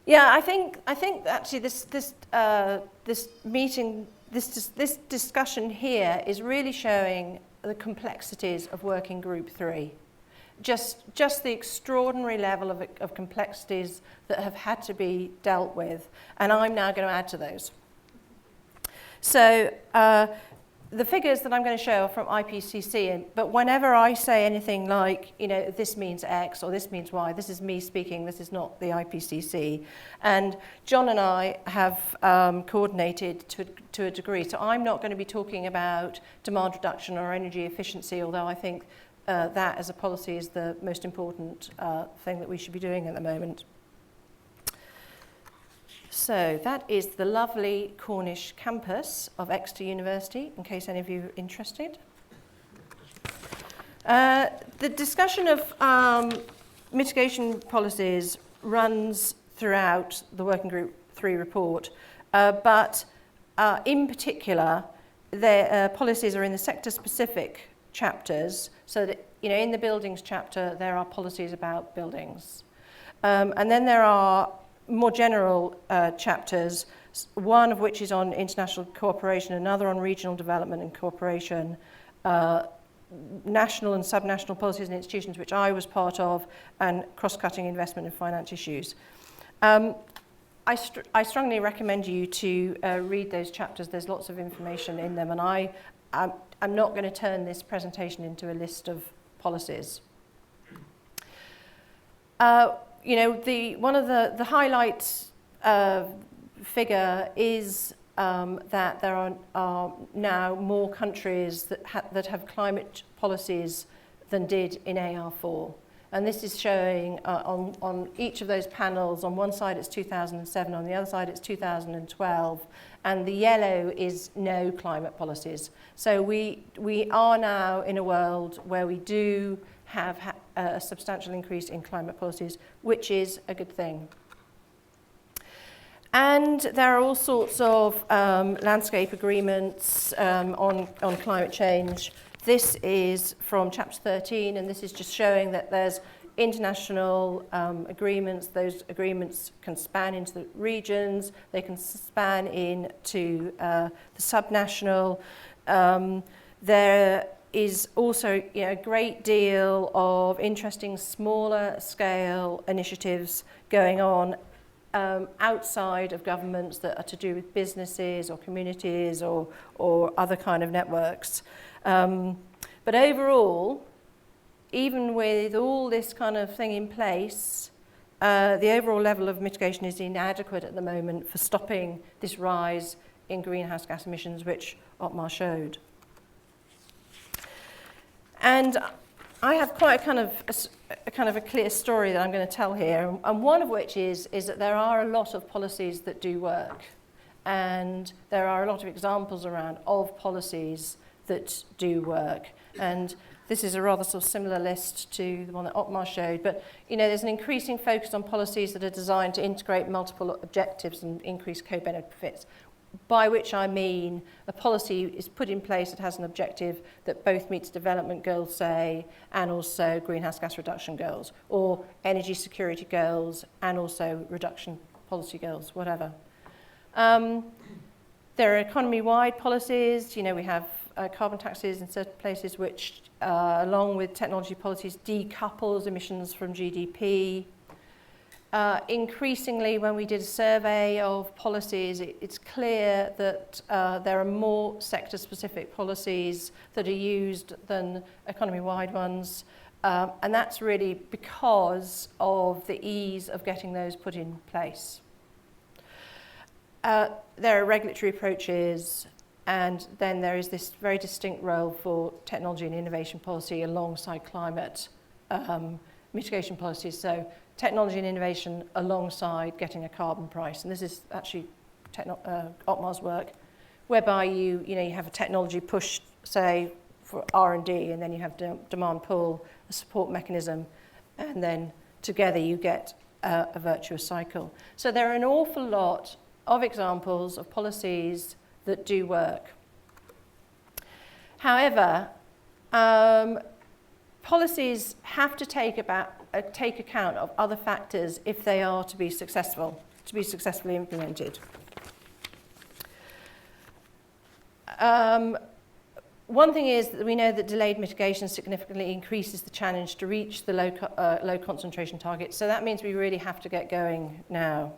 Yeah, I think actually this meeting, this discussion here is really showing the complexities of Working Group 3. Just the extraordinary level of complexities that have had to be dealt with, and I'm now going to add to those. So the figures that I'm going to show are from IPCC, but whenever I say anything like, you know, this means X or this means Y, this is me speaking, this is not the IPCC. And John and I have coordinated to a degree, so I'm not going to be talking about demand reduction or energy efficiency, although I think that as a policy is the most important thing that we should be doing at the moment. So that is the lovely Cornish campus of Exeter University, in case any of you are interested. The discussion of mitigation policies runs throughout the Working Group 3 report, but in particular, the policies are in the sector-specific chapters, so that, you know, in the buildings chapter, there are policies about buildings. And then there are more general chapters, one of which is on international cooperation, another on regional development and cooperation, national and subnational policies and institutions, which I was part of, and cross-cutting investment and finance issues. I strongly recommend you to read those chapters. There's lots of information in them, and I'm not going to turn this presentation into a list of policies. You know, one of the highlights figure is that there are now more countries that have climate policies than did in AR4. And this is showing on each of those panels, on one side it's 2007, on the other side it's 2012, and the yellow is no climate policies. So we are now in a world where we do have a substantial increase in climate policies, which is a good thing. And there are all sorts of landscape agreements on climate change. This is from Chapter 13, and this is just showing that there's international agreements. Those agreements can span into the regions, they can span into the subnational. There is also, you know, a great deal of interesting smaller scale initiatives going on outside of governments that are to do with businesses or communities or other kind of networks. But overall, even with all this kind of thing in place, the overall level of mitigation is inadequate at the moment for stopping this rise in greenhouse gas emissions, which Otmar showed. And I have quite a kind of a clear story that I'm going to tell here, and one of which is that there are a lot of policies that do work, and there are a lot of examples around of policies that do work. And this is a rather sort of similar list to the one that Otmar showed, but you know, there's an increasing focus on policies that are designed to integrate multiple objectives and increase co-benefits, by which I mean a policy is put in place that has an objective that both meets development goals, say, and also greenhouse gas reduction goals, or energy security goals, and also reduction policy goals, whatever. There are economy-wide policies. You know, we have carbon taxes in certain places which, along with technology policies, decouples emissions from GDP. Increasingly, when we did a survey of policies, it's clear that there are more sector-specific policies that are used than economy-wide ones, and that's really because of the ease of getting those put in place. There are regulatory approaches, and then there is this very distinct role for technology and innovation policy alongside climate mitigation policies. So technology and innovation alongside getting a carbon price. And this is actually Otmar's work, whereby you have a technology push, say, for R&D, and then you have demand pull, a support mechanism, and then together you get a virtuous cycle. So there are an awful lot of examples of policies that do work. However, policies have to take account of other factors if they are to be successful. to be successfully implemented. One thing is that we know that delayed mitigation significantly increases the challenge to reach the low concentration target. So that means we really have to get going now.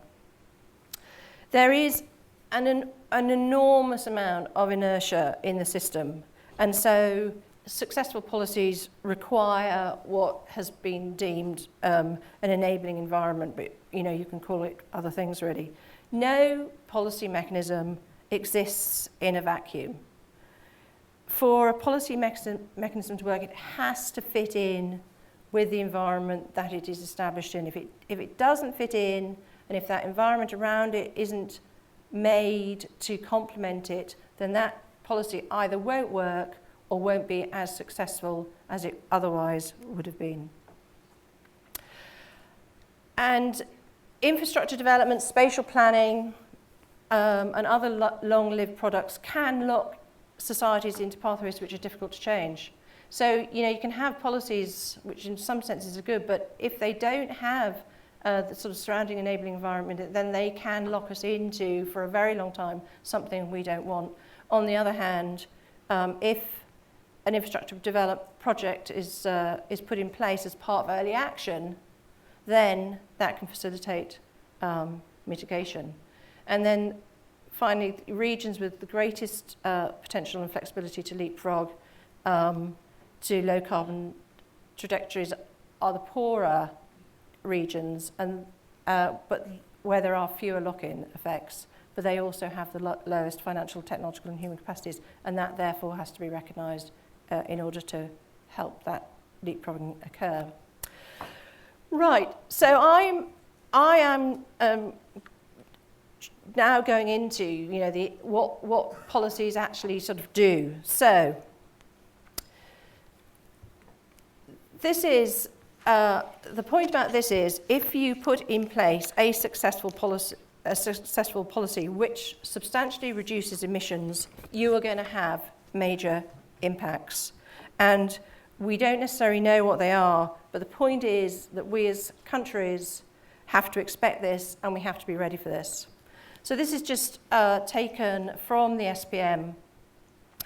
There is an enormous amount of inertia in the system. And so successful policies require what has been deemed an enabling environment, but you can call it other things really. No policy mechanism exists in a vacuum. For a policy mechanism to work, it has to fit in with the environment that it is established in. If it doesn't fit in, and if that environment around it isn't made to complement it, then that policy either won't work or won't be as successful as it otherwise would have been. And infrastructure development, spatial planning, and other long-lived products can lock societies into pathways which are difficult to change. So, you can have policies which in some senses are good, but if they don't have the sort of surrounding enabling environment, then they can lock us into, for a very long time, something we don't want. On the other hand, if an infrastructure development project is put in place as part of early action, then that can facilitate mitigation. And then finally, regions with the greatest potential and flexibility to leapfrog to low carbon trajectories are the poorer regions, and but where there are fewer lock-in effects, but they also have the lowest financial, technological and human capacities, and that therefore has to be recognised in order to help that leapfrogging occur. Right, so I am now going into what policies actually sort of do. So this is the point about this is if you put in place a successful policy which substantially reduces emissions, you are going to have major impacts. And we don't necessarily know what they are, but the point is that we as countries have to expect this and we have to be ready for this. So this is just taken from the SPM,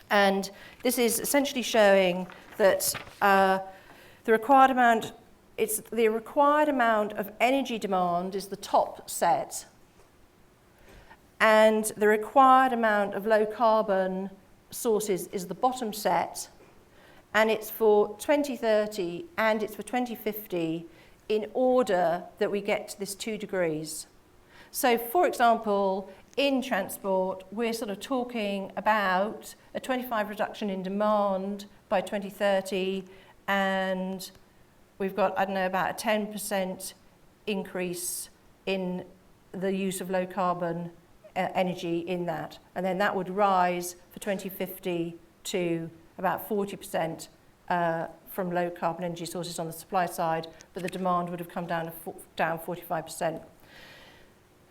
and this is essentially showing that the required amount of energy demand is the top set, and the required amount of low carbon sources is the bottom set, and it's for 2030 and it's for 2050 in order that we get to this 2 degrees. So, for example, in transport, we're sort of talking about a 25% reduction in demand by 2030, and we've got, about a 10% increase in the use of low carbon energy in that. And then that would rise for 2050 to about 40% from low carbon energy sources on the supply side, but the demand would have come down 45%.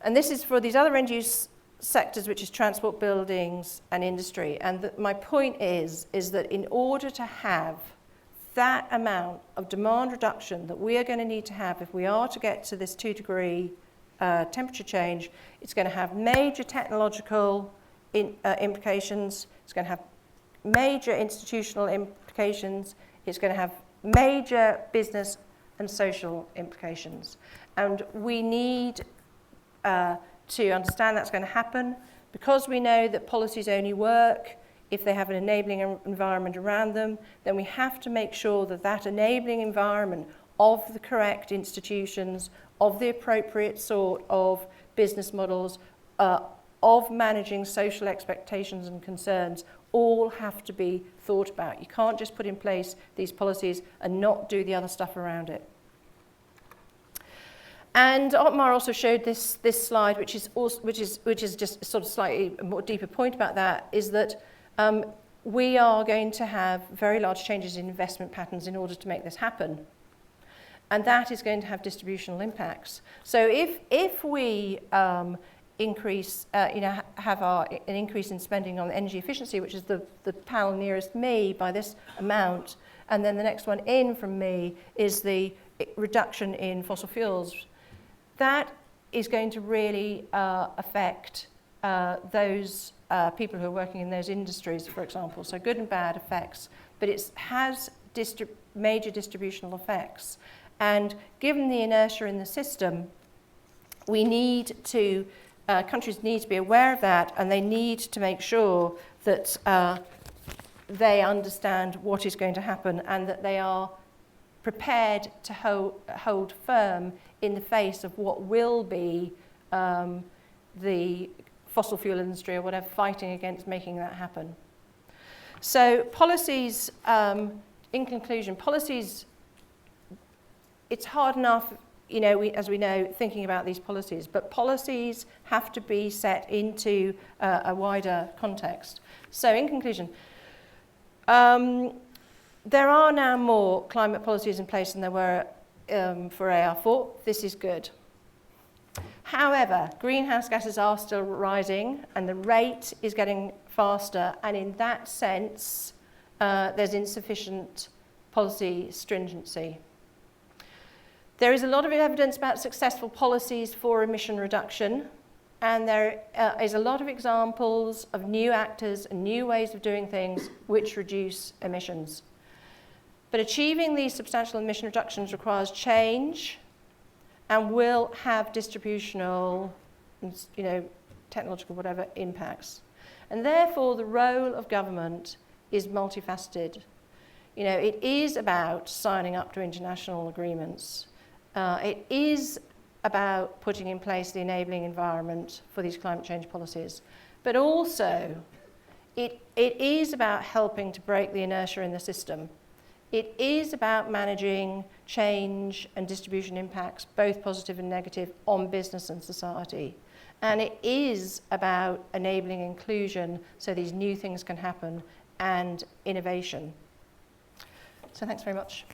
And this is for these other end use sectors, which is transport, buildings, and industry. And my point is that in order to have that amount of demand reduction that we are going to need to have if we are to get to this 2 degree temperature change, it's going to have major technological implications, it's going to have major institutional implications, it's going to have major business and social implications. And we need to understand that's going to happen, because we know that policies only work if they have an enabling environment around them. Then we have to make sure that that enabling environment of the correct institutions, of the appropriate sort of business models, of managing social expectations and concerns, all have to be thought about. You can't just put in place these policies and not do the other stuff around it. And Otmar also showed this slide, which is just sort of slightly a more deeper point about that, is that we are going to have very large changes in investment patterns in order to make this happen. And that is going to have distributional impacts. So if we increase, have an increase in spending on energy efficiency, which is the panel nearest me by this amount, and then the next one in from me is the reduction in fossil fuels, that is going to really affect those people who are working in those industries, for example. So good and bad effects, but it has major distributional effects. And given the inertia in the system, we need to, countries need to be aware of that, and they need to make sure that they understand what is going to happen and that they are prepared to hold firm in the face of what will be the fossil fuel industry or whatever fighting against making that happen. So policies, in conclusion, policies, it's hard enough, you know, as we know, thinking about these policies, but policies have to be set into a wider context. So in conclusion, there are now more climate policies in place than there were for AR4. This is good. However, greenhouse gases are still rising and the rate is getting faster, and in that sense, there's insufficient policy stringency. There is a lot of evidence about successful policies for emission reduction, and there is a lot of examples of new actors and new ways of doing things which reduce emissions. But achieving these substantial emission reductions requires change and will have distributional, you know, technological, whatever, impacts. And therefore, the role of government is multifaceted. You know, it is about signing up to international agreements. It is about putting in place the enabling environment for these climate change policies. But also, it is about helping to break the inertia in the system. It is about managing change and distribution impacts, both positive and negative, on business and society. And it is about enabling inclusion so these new things can happen, and innovation. So thanks very much.